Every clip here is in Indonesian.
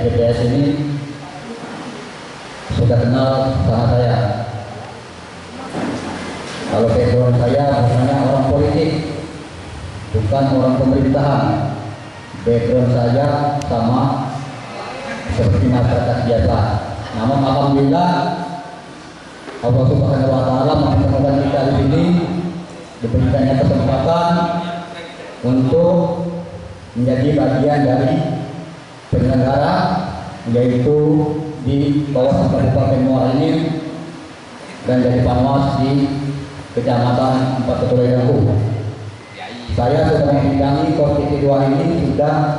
TPS ini sudah kenal sama saya. Kalau background saya bukannya orang politik, bukan orang pemerintahan. Background saya sama seperti masyarakat biasa. Namun alhamdulillah Allah Subhanahu wa taala mempertemukan kita di sini, diberikannya kesempatan untuk menjadi bagian dari penyelenggara, yaitu di bawah Kabupaten Muara Enim dan jadi panwas di Kecamatan Empat Ketulaidaku. Saya sudah membidangi Komite 2 ini sudah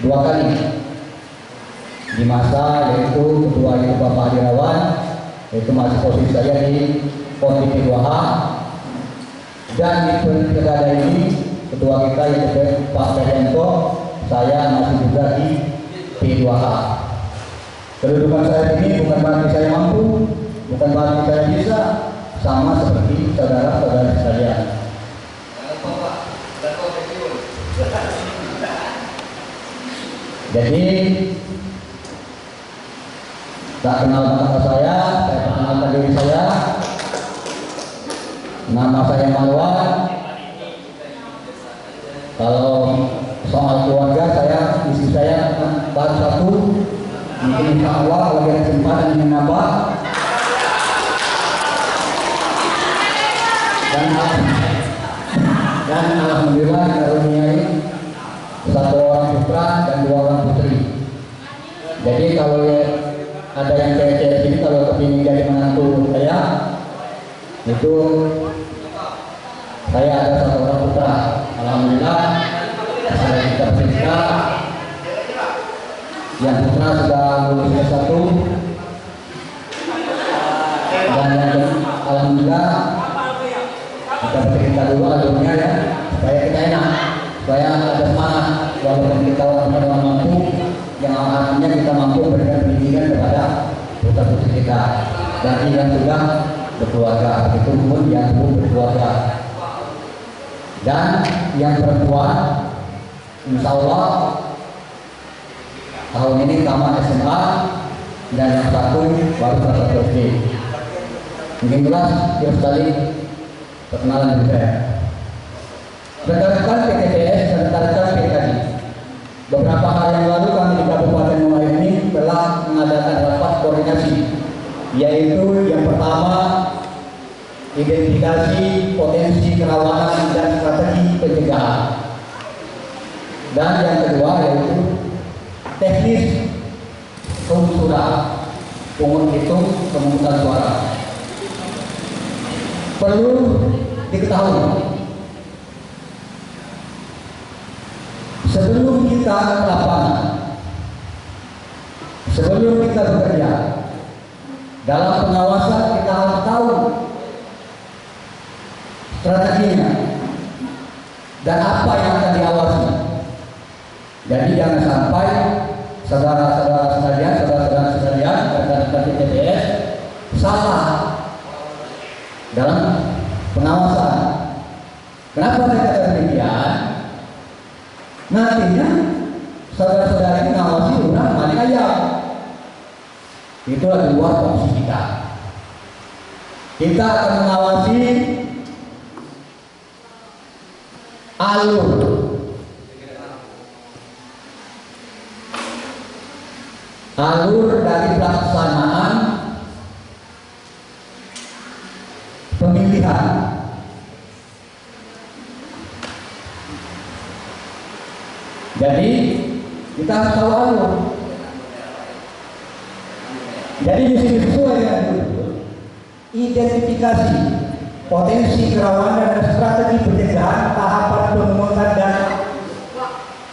2 kali di masa yaitu ketua itu Bapak Adirawan, itu masih posisi saya di Komite 2H, dan di pilkada ini ketua kita yaitu Pak Ferdianto, saya masih juga di P2H. Kedudukan saya ini bukan berarti saya mampu, bukan berarti saya bisa, sama seperti saudara-saudara sekalian. Jadi tak kenal nama saya perkenalkan diri saya. Nama saya Marwan. Kalau soal keluarga saya, istri saya baru 1, mungkin insya Allah kalau ada kesempatan ingin nambah. Dan alhamdulillah dikaruniai 1 orang putra dan 2 orang putri. Jadi kalau ada yang cewek-cewek sini, kalau kepingin jadi menantu saya, itu saya ada 1 orang putra. Alhamdulillah saya bisa bercerita. Yang putra sudah lulus S1, dan yang alhamdulillah kita bercerita dulu alurnya ya, supaya kita enak, supaya ada semangat walaupun kita orang mampu, yang artinya kita mampu memberikan pendidikan kepada putra putri kita. Bagi yang sudah berkeluarga, begitu pun yang belum berkeluarga. Dan yang perempuan, insya Allah tahun ini tamat SMA, dan yang 1 baru kelas 1 SD. Mungkin jelas dia sekali perkenalan dari saya. Rekan-rekan PTPS dan rekan-rekan PKD, beberapa hari yang lalu kami di Kabupaten Muara Enim telah mengadakan rapat koordinasi, yaitu yang pertama identifikasi potensi kerawanan dan strategi pencegahan, dan yang kedua yaitu teknis penghitungan penghitung pemungutan suara. Perlu diketahui, sebelum kita ke lapangan, sebelum kita bekerja dalam pengawasan, kita harus tahu strateginya dan apa yang akan diawasi. Jadi jangan sampai saudara-saudara sekalian, rekan-rekan TPS salah dalam pengawasan. Kenapa saya katakan demikian? Nantinya saudara-saudara ini mengawasi orang maling ayam. Itulah di luar fungsi kita. Kita akan mengawasi alur dari pelaksanaan pemilihan. Jadi kita harus tahu alur. Jadi di sini sesuai dengan identifikasi potensi kerawanan dan strategi pencegahan tahapan pemungutan dan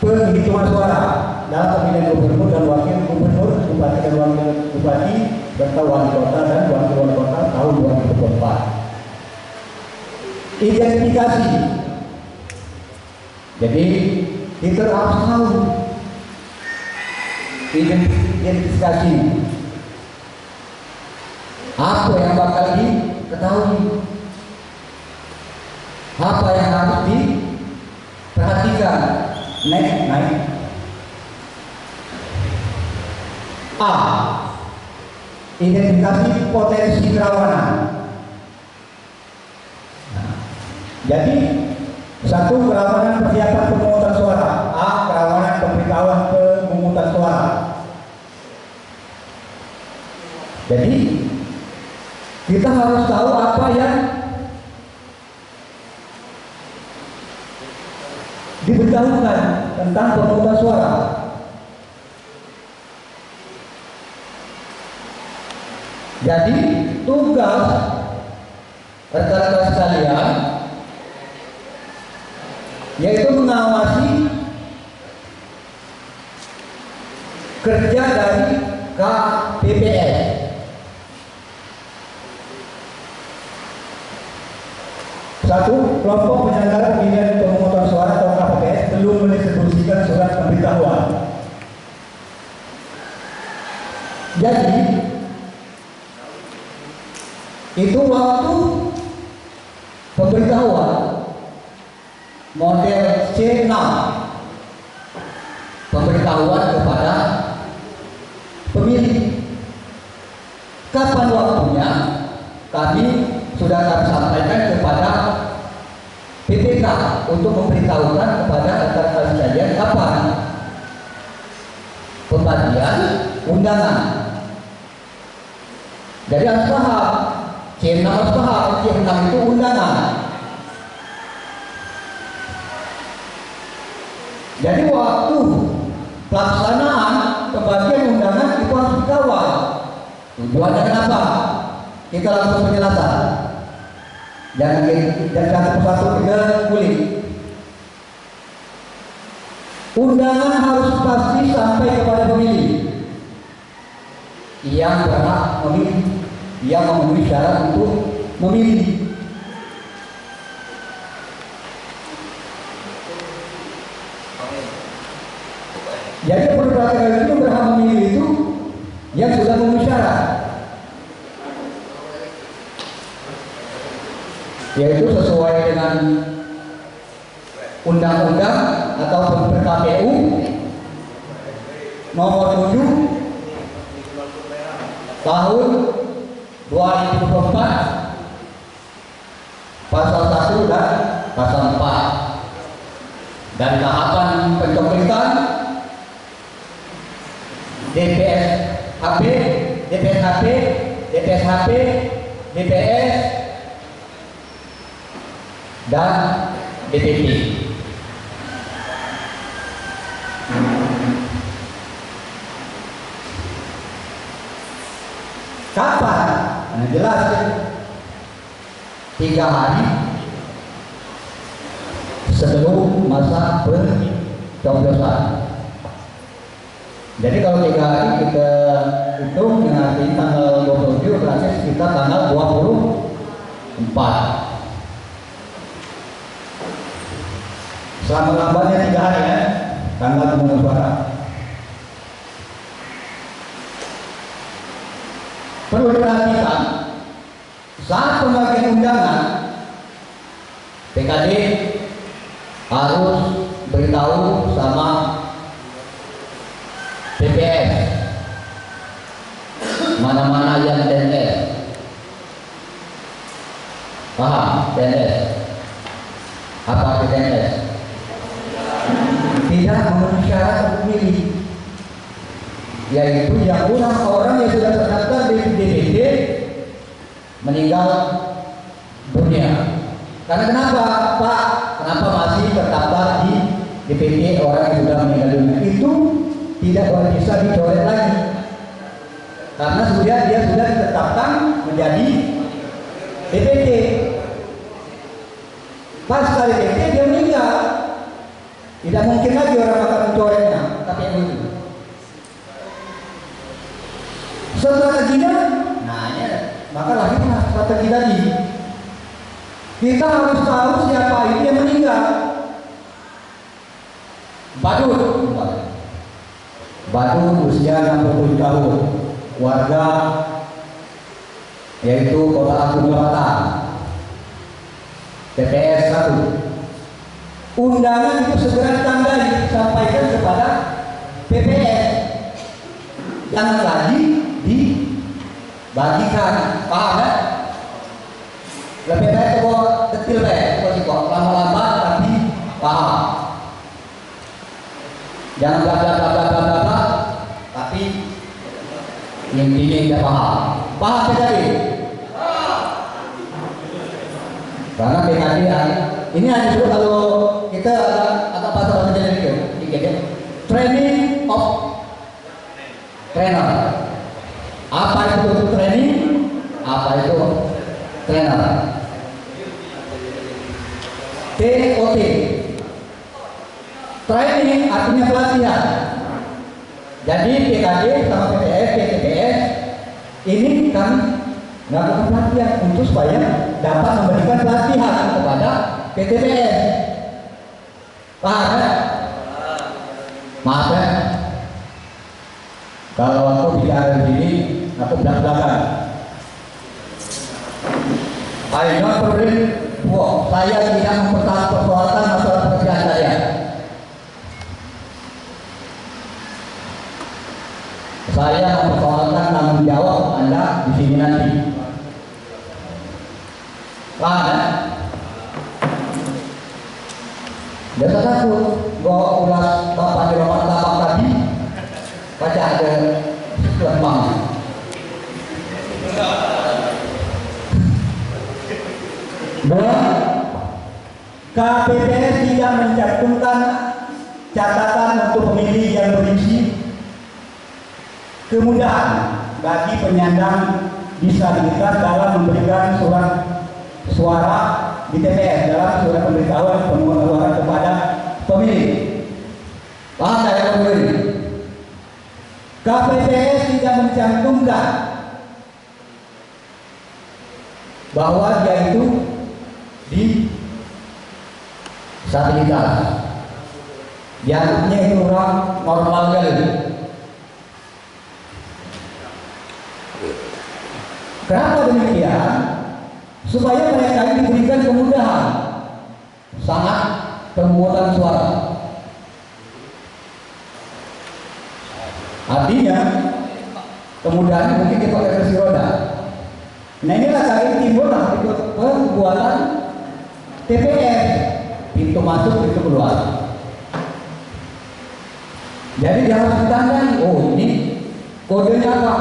penghitungan suara dalam pemilihan gubernur dan wakil gubernur, bupati dan wakil bupati, serta wali kota dan wakil wali kota tahun 2024. Identifikasi. Jadi kita harus tahu identifikasi apa yang bakal diketahui, apa yang harus diperhatikan. Naik A. Identifikasi potensi kerawanan. Nah, jadi satu, kerawanan persiapan pemungutan suara. A. Kerawanan pemberitahuan pemungutan suara. Jadi kita harus tahu apa yang diberitahukan tentang pemungutan suara. Jadi tugas rekan-rekan sekalian yaitu mengawasi kerja dari KPPS. Satu, kelompok penyelenggara pemilihan pemungutan suara atau KPPS belum mendistribusikan surat pemberitahuan. Jadi itu waktu pemberitahuan model C6, pemberitahuan kepada pemilih. Kapan waktunya? Kami sudah kami sampaikan kepada PPK untuk memberitahukan kepada rekan-rekan sekalian kapan pembagian undangan. Jadi harus paham, C6 harus paham, C6 itu undangan. Jadi waktu pelaksanaan pembagian undangan itu harus dikawal. Tujuannya kenapa? Kita langsung penjelasan. Dan satu persatu kita kulik. Undangan harus pasti sampai kepada pemilih yang berhak memilih, yang memenuhi syarat untuk memilih. Jadi peraturan itu berhak memilih itu yang sudah memenuhi syarat, yaitu sesuai dengan undang-undang atau PKPU nomor 7 tahun 2024 pasal 1 dan pasal 4, dan tahapan pencoblosan DPS-HP, DPS-HP, DPS-HP, DPS dan DPP. Kapan? Nah, jelas ya. 3 hari sebelum masa pencoblosan. Jadi kalau 3 hari kita hitung dengan tanggal 27 berarti sekitar tanggal 24. Selama-lamanya 3 hari ya, tanggal pemungutan suara. Perlu diperhatikan saat pembagian undangan, PKD harus beritahu sama PPS mana-mana yang DNS. Paham DNS? Apa itu DNS? Tidak memenuhi syarat untuk memilih, yaitu yang orang yang sudah terdaftar di DPD meninggal dunia. Karena kenapa, Pak? Kenapa masih terdaftar di DPD orang yang sudah meninggal dunia? Itu tidak bisa dicoret lagi, karena dia sudah ditetapkan menjadi DPD. Pas kali DPD dia meninggal, tidak mungkin lagi orang akan mencoretnya. Tapi itu strateginya, maka lahirlah strategi tadi. Kita harus tahu siapa itu yang meninggal. Badut usia 67 tahun, warga yaitu Kota Agung Jakarta, TPS 1. Undangan itu segera ditandai, disampaikan kepada PPS. jangan lagi dibagikan, paham ya? Lebih baik coba detil baik, kok lama-lama tapi paham. Jangan bla bla bla bla bla bla, tapi intinya tidak paham. Paham tadi? Karena PKD ini hanya disebut kalau kita agak bahasa Jawa dikit ya. Training of trainer. Apa itu training? Apa itu trainer? TOT. Training artinya pelatihan. Jadi PKD sama PTS, PTPS ini kami melakukan pelatihan untuk supaya dapat memberikan pelatihan kepada PTPS. Paham ya? Maaf ya, kalau aku bicara di sini aku belak-belakan. I not saya tidak mempersoalkan masalah pekerjaan saya. Saya mempersoalkan tanggung jawab Anda di sini nanti. Paham ya? Biasa takut bahwa ulas bapak di rumah tabang tadi baca ada lembang. Dua, KPPS tidak mencantumkan catatan untuk pemilih yang berisi kemudahan bagi penyandang disabilitas dalam memberikan surat suara di TPS dalam surat pemberitahuan pemungutan suara kepada pemilih. Paham saya pemilih? KPPS tidak mencantumkan bahwa dia itu disabilitas. Dianggapnya itu orang normal kali. Kenapa demikian? Supaya mereka diberikan kemudahan sangat pemungutan suara. Artinya kemudahan mungkin kita pakai kursi roda. Nah inilah kali timbul pembuatan TPS, pintu masuk, pintu keluar. Jadi dia harus ditandai, oh ini kodenya apa?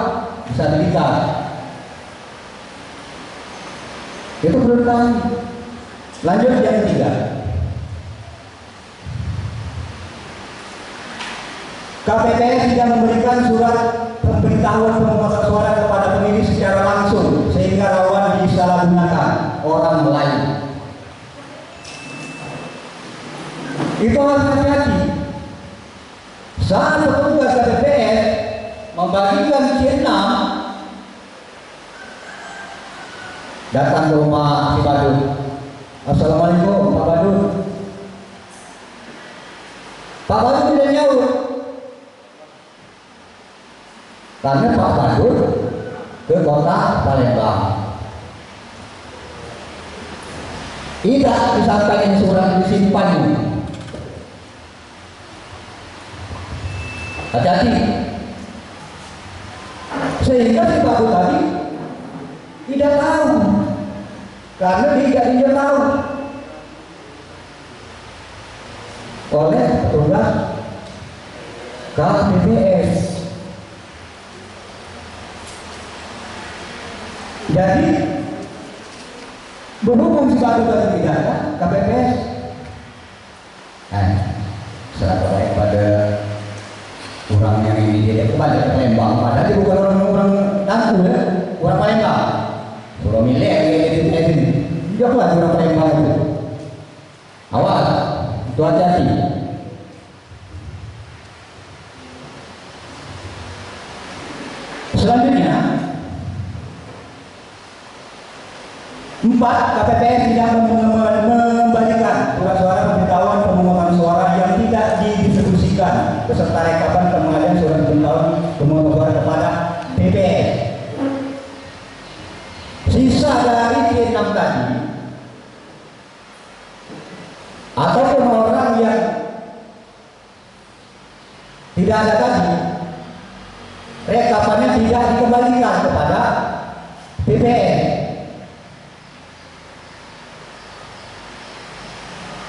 Disabilitas. Itu perlu diketahui. Lanjut yang ketiga. KPPS tidak memberikan surat pemberitahuan pemungutan suara kepada pemilih secara langsung sehingga rawan disalahgunakan orang lain. Itu harus hati-hati. Saat petugas KPPS membagikan C6 datang ke rumah si Badut. Assalamualaikum Pak Badut. Pak Badut tidak nyaut karena Pak Badut ke kota Palembang. Tidak disampaikan surat disimpan. Hati-hati. Sehingga si Badut tadi tidak tahu. Karena dia tidak tahu oleh petugas KPPS. Jadi berhubung si Badut tadi tidak ada, KPPS serah baik pada orang yang ini dia kepada Palembang. Padahal dia bukan orang Tangku ya, orang Palembang. Orang milik yang ini. Dia pula orang Palembang itu. Awas, itu hati-hati. Selanjutnya, 4. KPPS tidak membagikan surat suara pemberitahuan pemungutan suara yang tidak didistribusikan beserta rekapan pengalihan surat pemberitahuan pemungutan suara kepada TPS. Sisa dari C6 tadi ataupun orang yang tidak ada tadi rekapannya tidak dikembalikan kepada BPS.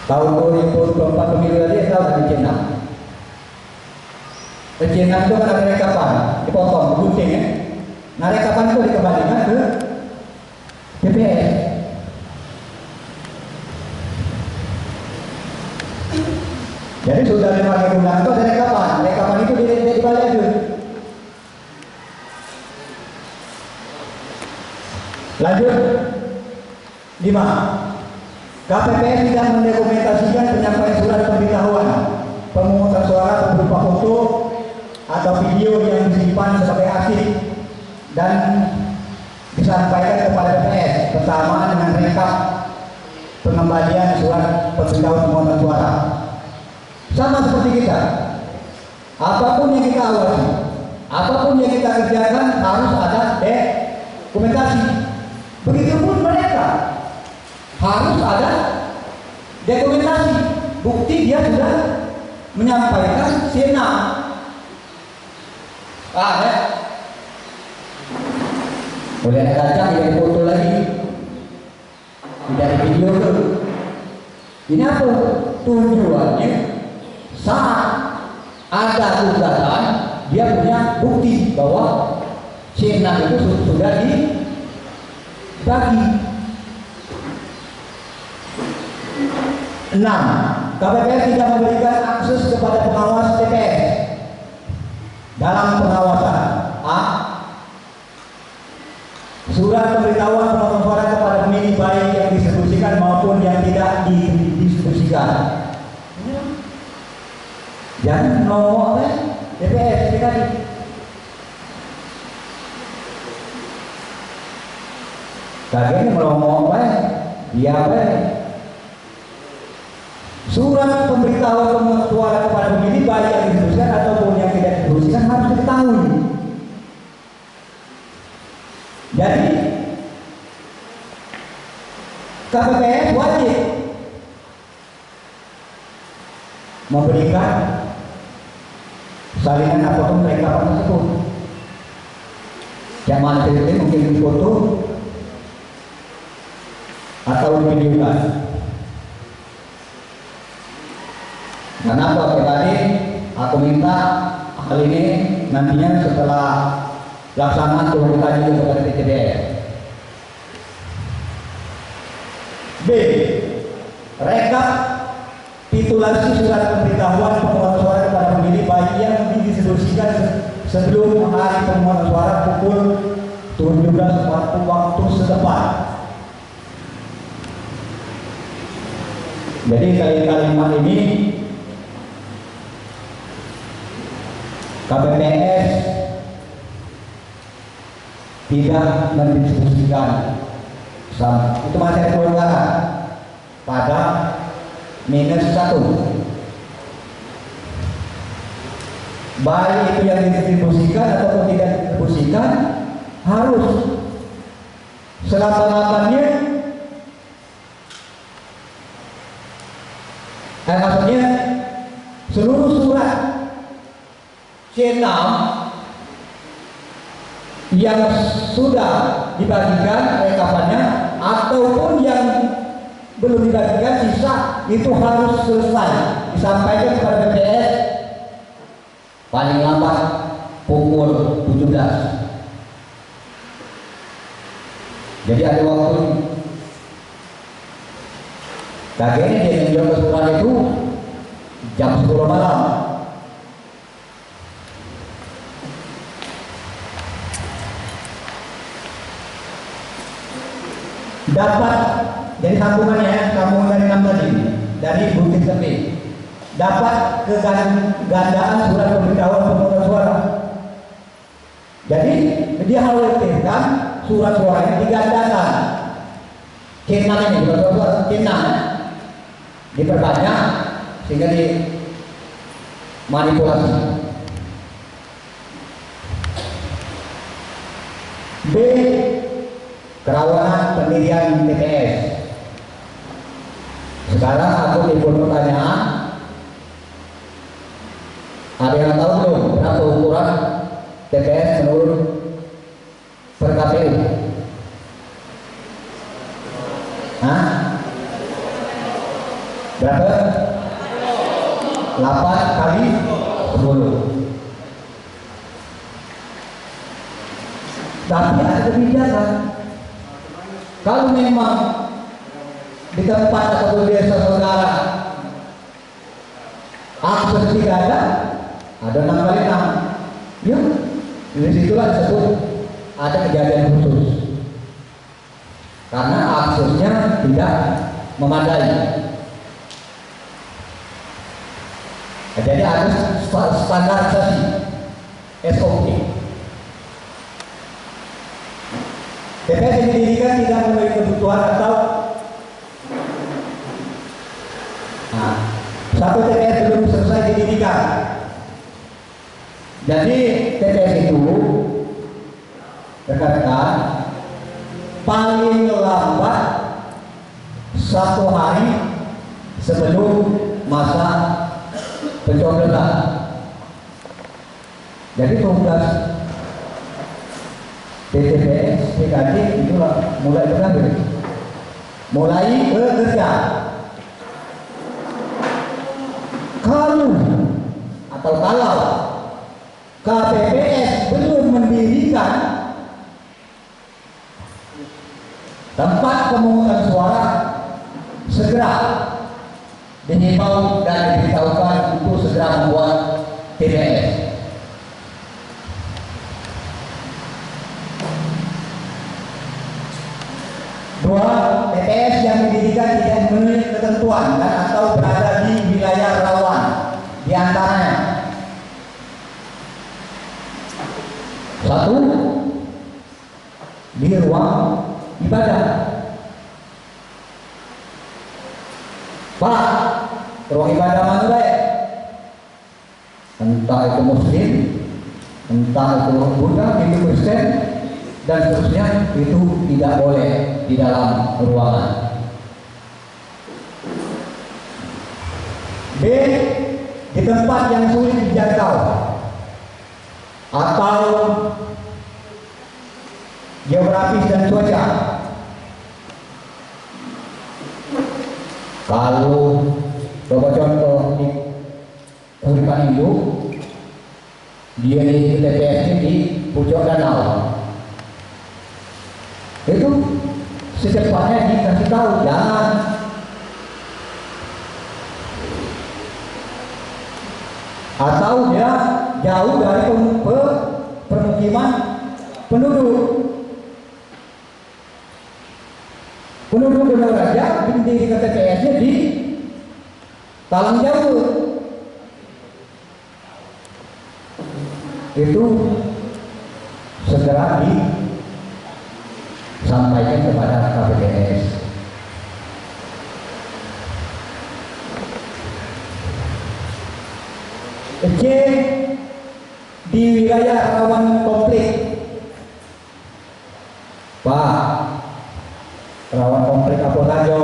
Tahun 2024 pemilu tadi tahu dari C6. C6 itu kan ada rekapan, dipotong, gunting ya. Nah rekapan itu dikembalikan ke BPS. Jadi sudah dipakai guna itu ada rekapan itu tidak dibalik dulu. Lanjut 5. KPPS tidak mendokumentasikan penyampaian surat pemberitahuan pemungutan suara berupa foto atau video yang disimpan sebagai arsip dan disampaikan kepada BPS bersamaan dengan rekap pengembalian surat pemberitahuan pemungutan suara. Sama seperti kita, apapun yang kita awasi, apapun yang kita kerjakan harus ada dokumentasi. Begitupun mereka harus ada dokumentasi, bukti dia sudah menyampaikan C6. Ya. Boleh ada kaca, tidak foto lagi, tidak ada video tuh. Ini apa tujuannya? Saat ada gugatan, dia punya bukti bahwa C6 itu sudah dibagi. 6. KPPS tidak memberikan akses kepada pengawas TPS dalam pengawasan. A. Surat pemberitahuan pemotongan suara kepada pemilih baik yang didistribusikan maupun yang tidak didistribusikan. Jangan ngomong TPS tadi. Kalian ngomong apa? Dia apa? Surat pemberitahuan pemungutan suara kepada pemilih baik yang didistribusikan ataupun yang tidak didistribusikan harus diketahui. Jadi KPPS wajib memberikan salinan apapun rekapan tersebut. Yang mana cerita mungkin di foto atau divideokan. Kenapa tadi aku minta hal ini nantinya setelah laksanaan turun kaji kepada TPS. B. Rekap titulasi surat pemberitahuan pemungutan suara kepada pemilih baik yang didistribusikan sebelum hari pemungutan suara pukul 17 waktu setempat. Jadi kalimat ini KPPS tidak mendistribusikan itu materi pelanggaran pada -1. Baik itu yang didistribusikan ataupun tidak didistribusikan harus selama-lamanya maksudnya seluruh surat C6 yang sudah dibagikan rekapannya ataupun yang belum dibagikan sisa itu harus selesai disampaikan kepada BPS paling lambat pukul 17. Jadi ada waktu. Kayaknya dia menjual keseluruhan itu jam 10 malam. Dapat jadi sambungannya, sambungan dari 6 tadi dari bukti tepi. Dapat kegandaan surat pemberitahuan pemungutan suara. Jadi dia khawatirkan surat suaranya digandakan. C6 ini bukan surat C6 diperbanyak sehingga dimanipulasi. B. Kerawanan pendirian TPS. Sekarang aku timbul pertanyaan, ada yang tahu belum berapa ukuran TPS menurut per KPU? Hah? Berapa? 8 kali 10. Tapi ada kebijakan. Kalau memang di tempat atau di desa saudara akses tidak ada 6 kali 6. Ya, dari situlah disebut ada kejadian khusus. Karena aksesnya tidak memadai. Jadi ada standarisasi SOP. TPS yang didirikan tidak memiliki kebutuhan atau satu TPS belum selesai didirikan. Jadi TPS itu rekan-rekan paling lambat 1 hari sebelum masa pencoblosan. Jadi tugas TPS, TKD itu mulai bekerja. Mulai bekerja. Kalau KPPS belum mendirikan tempat pemungutan suara, segera dihimbau dan diberitahukan untuk segera membuat TPS. Dua, TPS yang didirikan tidak memenuhi ketentuan dan atau berada di wilayah rawan, di antaranya 1, di ruang ibadah. Pak, ruang ibadah mana baik? Entah itu Muslim, entah itu Buddha, Hindu, Kristen, dan seterusnya, itu tidak boleh di dalam ruangan. B, di tempat yang sulit dijangkau atau geografis dan cuaca. Kalau coba contoh di kehidupan Hindu, dia di TPS di pucuk danau. Itu secepatnya dikasih tahu, jangan atau dia jauh dari permukiman penduduk benar aja didirikan TPS-nya di Talang Jauh. Itu segera disampaikan kepada KPPS. C, di wilayah rawan konflik. Pak, rawan konflik apa saja?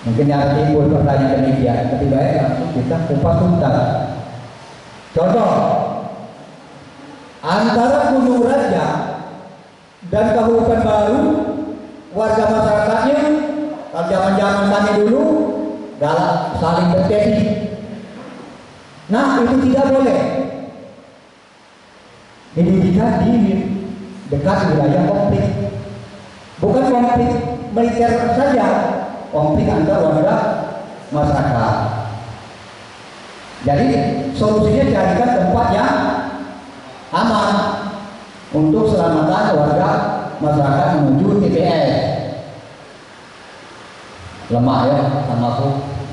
Mungkin yang timbul pertanyaan demikian, lebih baik langsung kita kupas tuntas. Contoh, antara Gunung Raja dan Kabupaten Baru, warga masyarakatnya kalau zaman-zaman kami dulu saling berkesi. Nah, itu tidak boleh didirikan di dekat wilayah konflik. Bukan konflik militer saja, konflik antar warga masyarakat. Jadi solusinya carikan tempat yang aman untuk keselamatan warga masyarakat menuju TPS. Lemah ya, sama aku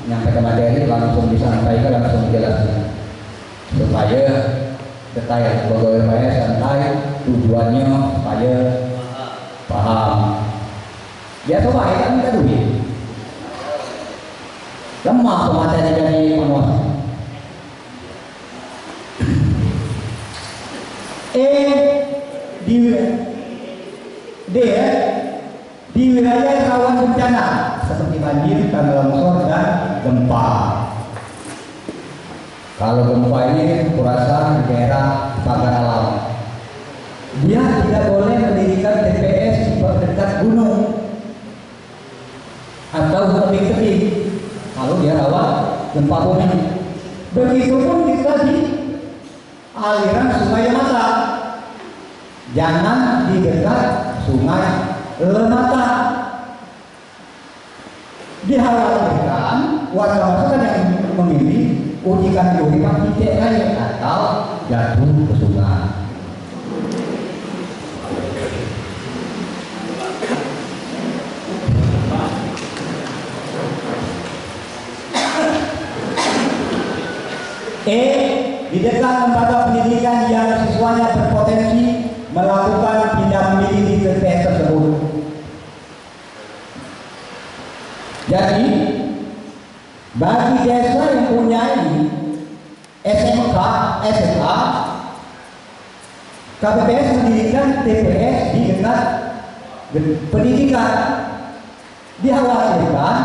nyampe ke materi langsung disampaikan, langsung dijelasin supaya detail, supaya santai, tujuannya supaya paham. Ya coba ya, kan minta duit. Lemah pemateri dari penguasa. Di wilayah rawan bencana seperti banjir, tanah longsor, dan gempa. Kalau gempa ini kurasa di daerah pagar alam. Dia tidak boleh mendirikan TPS di dekat gunung atau tebing-tebing kalau dia rawan gempa bumi. Begitupun kita di aliran sungai Lemata, jangan di dekat sungai Lemata. Dikhawatirkan warga masyarakat yang memilih uji kategori tidak lain atau jatuh ke sungai. Di dekat lembaga pendidikan yang siswanya berpotensi melakukan pindah memilih di TPS tersebut. Jadi, bagi desa yang punya SMK, SMA, KPPS mendirikan TPS di dekat pendidikan. Dikhawatirkan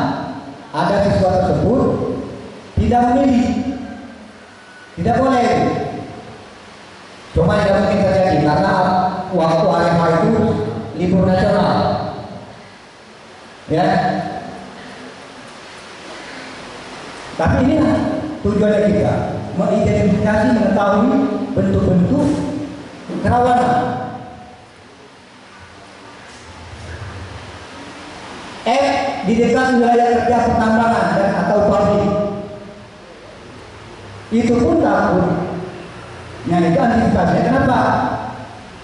ada siswa tersebut tidak memilih. Tidak boleh. Cuma tidak mungkin terjadi karena waktu hari itu libur nasional. Ya. Tapi ini tujuannya kita mengidentifikasi, mengetahui bentuk-bentuk kerawanan. Di dekat wilayah kerja pertambangan dan atau pabrik. Itu pun takut. Nah, itu antisipasinya kenapa?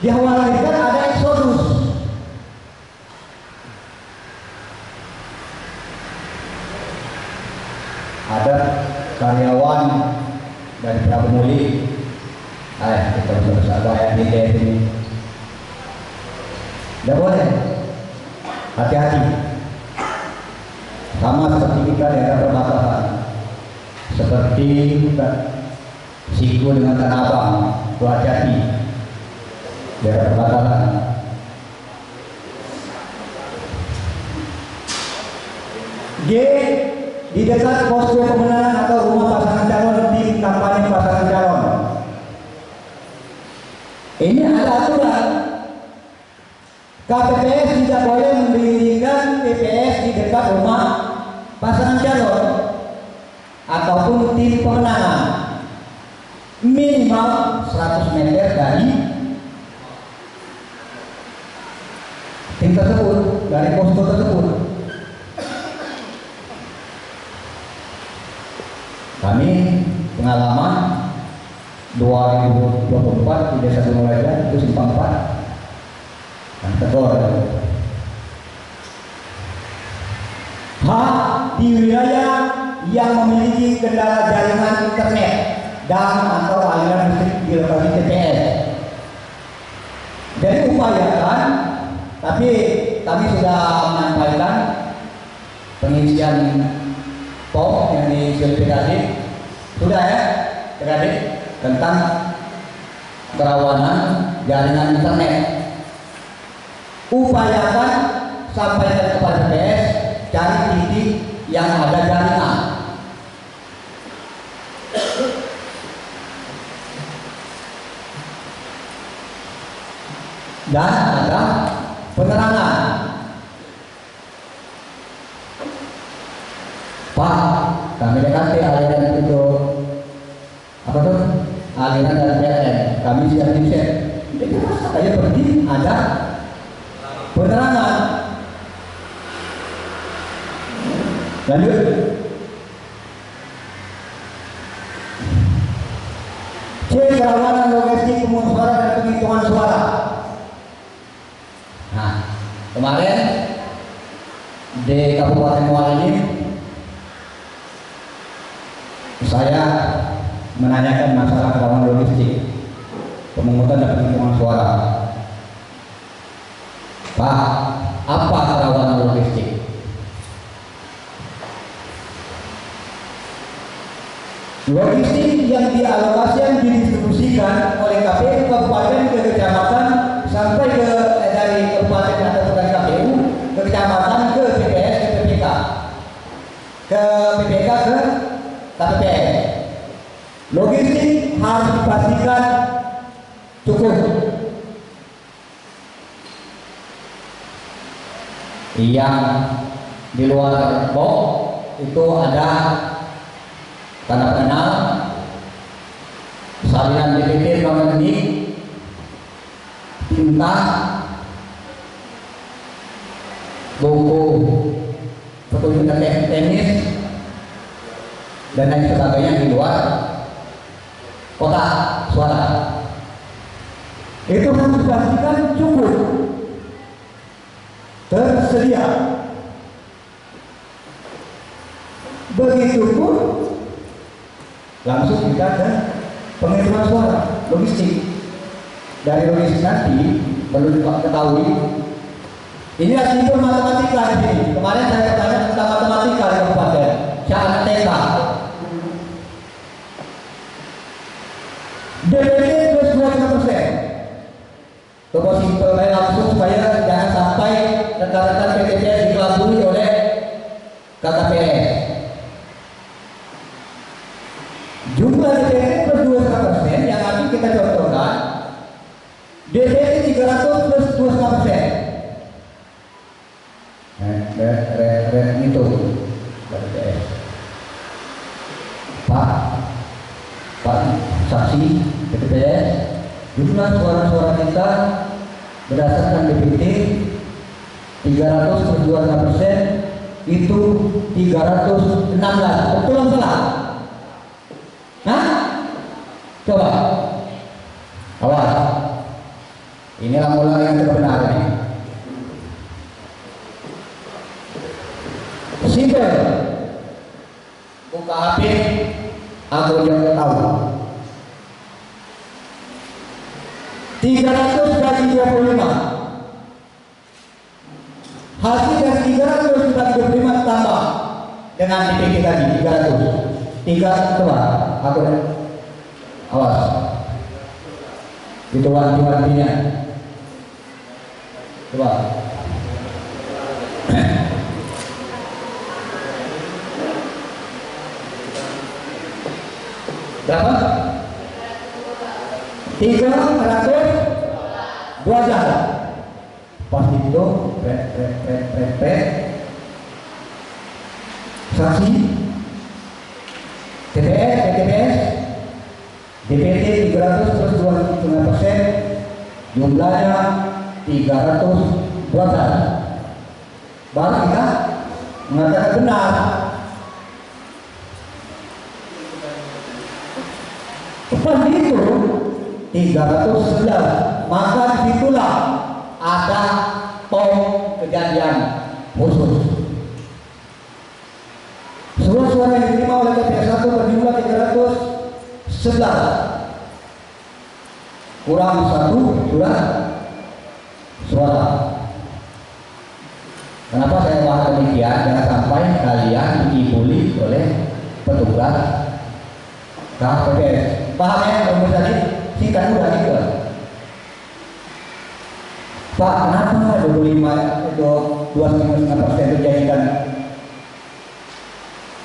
Dikhawatirkan ada eksodus. Ada karyawan dari Prabu Muli. Kita bisa bayar di sini. Tidak boleh. Hati-hati. Sama seperti kita daerah perbatasan. Seperti Siku dengan Tanah Abang, Purwajati, daerah perbatasan. G. Di dekat posko pemenangan atau rumah pasangan calon di kampanye pasangan calon. Ini ada aturan. KPPS tidak boleh mendirikan TPS di dekat rumah pasangan calon ataupun tim pemenangan, minimal 100 meter dari tim tersebut, dari posko tersebut. Kami pengalaman 2024 di Desa Gunung Raja itu Simpang 4 dan Tegor. Di wilayah yang memiliki kendala jaringan internet dan atau aliran listrik di lokasi TPS. Jadi upayakan, tapi kami sudah menyampaikan pengisian POM yang diverifikasi sudah ya, adik tentang kerawanan jaringan internet. Upayakan sampaikan kepada TPS, cari titik yang ada jaringan. Dan ada penerangan. Pak, kami dekati aliran itu apa tuh? Aliran dari PLN. Kami siap di-set. Jadi saya pergi ada penerangan. Lanjut. C. Kerawanan logistik pemungutan suara dan penghitungan suara. Nah, kemarin di Kabupaten Muara ini saya menanyakan masalah kerawanan logistik pemungutan dan penghitungan suara. Pak, apa kerawanan logistik? Logistik yang dialokasikan didistribusikan oleh KPU kabupaten ke kecamatan sampai ke dari kabupaten atau dari KPU ke kecamatan ke PPS ke PPK ke PPK ke KPPS. cukup. Yang di luar box itu ada tanda pengenal, salinan DPT non unik, tinta, buku pertunjukan tenis dan lain sebagainya di luar kotak suara. Itu harus dipastikan cukup tersedia. Begitupun langsung kita ke penghitungan suara, logistik. Dari logistik nanti perlu diketahui ini simpul matematika ini. Kemarin saya bertanya tentang matematika di kabupaten syarat TK. DPT plus 25%. Coba simpel langsung supaya jangan sampai rekan-rekan PTPS dikelabui oleh KKPS. Jumlah DPT plus 25% yang nanti kita contohkan DPT 300 plus 25%. Itu Pak saksi PTPS, jumlah suara-suara kita berdasarkan DPT 300 per 25% itu 316. Betul atau salah? Hah? Coba awas, inilah mulai yang terbenar ini. Simpel, buka HP, aku yang tahu 300 bagi 25, hasil dari 300 bagi 25 tambah dengan DPT tadi 300 coba aku awas itu wanti-wantinya coba. Berapa? 312. Pas itu saksi TPS, PTPS DPT 300 plus 25%, jumlahnya 312. Baru kita mengatakan benar. Pas itu 311, maka disitulah ada tong kejadian khusus. Suara-suara yang diterima oleh TPS 1 berjumlah 311 kurang 1 suara. Kenapa saya bahas demikian? Jangan sampai kalian dibully oleh petugas KPPS. Paham ya kalau tadi? Singkat mudah gitu. Pak, kenapa 25 itu 25% dijadikan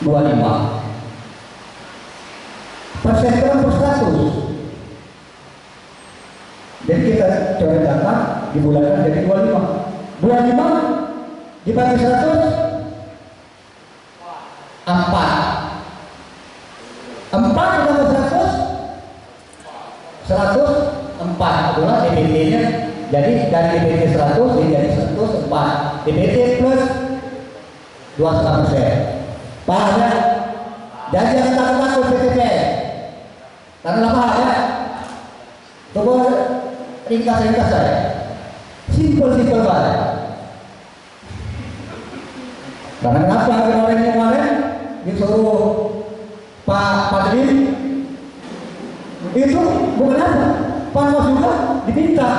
25? Persen kan per 100. Jadi kita coba data dibulatkan jadi 25. 25 dibagi 100 4. 4 ditambah 104 itulah DPT-nya. Jadi dari DPT 100 jadi 104. DPT plus 25%. Paham ya? Jadi jangan takut-takut PTPS. Karena apa ya? Coba ringkas saya. Simpel banget. Karena kenapa kemarin disuruh Pak Padri itu bukan apa? Panwas juga diminta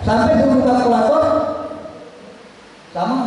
sampai dulu kalkulator sama